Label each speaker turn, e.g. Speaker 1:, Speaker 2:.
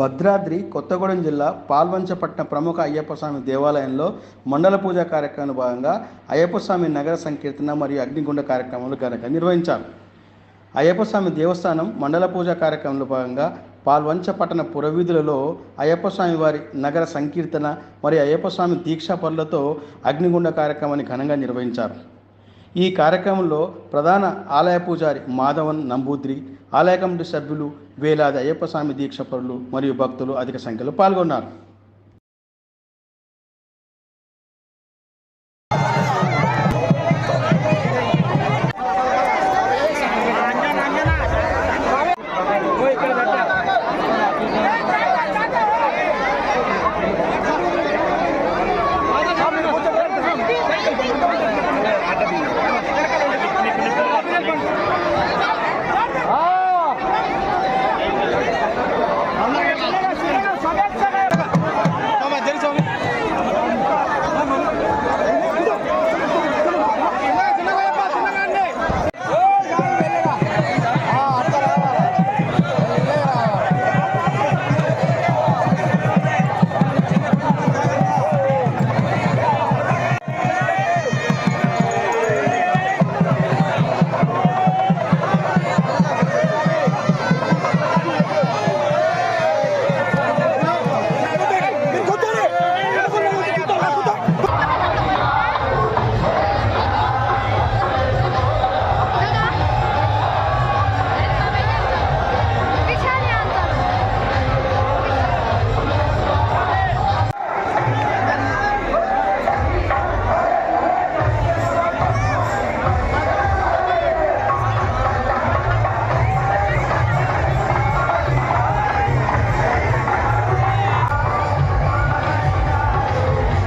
Speaker 1: భద్రాద్రి కొత్తగూడెం జిల్లా పాల్వంచపట్నం ప్రముఖ అయ్యప్ప స్వామి దేవాలయంలో మండల పూజ కార్యక్రమంలో భాగంగా అయ్యప్ప స్వామి నగర సంకీర్తన మరియు అగ్నిగుండ కార్యక్రమాలు ఘనంగా నిర్వహించారు. అయ్యప్ప స్వామి దేవస్థానం మండల పూజ కార్యక్రమంలో భాగంగా పాల్వంచపట్టణ పురవీధులలో అయ్యప్ప స్వామి వారి నగర సంకీర్తన మరియు అయ్యప్ప స్వామి దీక్షా పరులతో అగ్నిగుండ కార్యక్రమాన్ని ఘనంగా నిర్వహించారు. ఈ కార్యక్రమంలో ప్రధాన ఆలయ పూజారి మాధవన్ నంబూద్రి, ఆలయ కమిటీ సభ్యులు, వేలాది అయ్యప్ప స్వామి దీక్ష పరులు మరియు భక్తులు అధిక సంఖ్యలో పాల్గొన్నారు.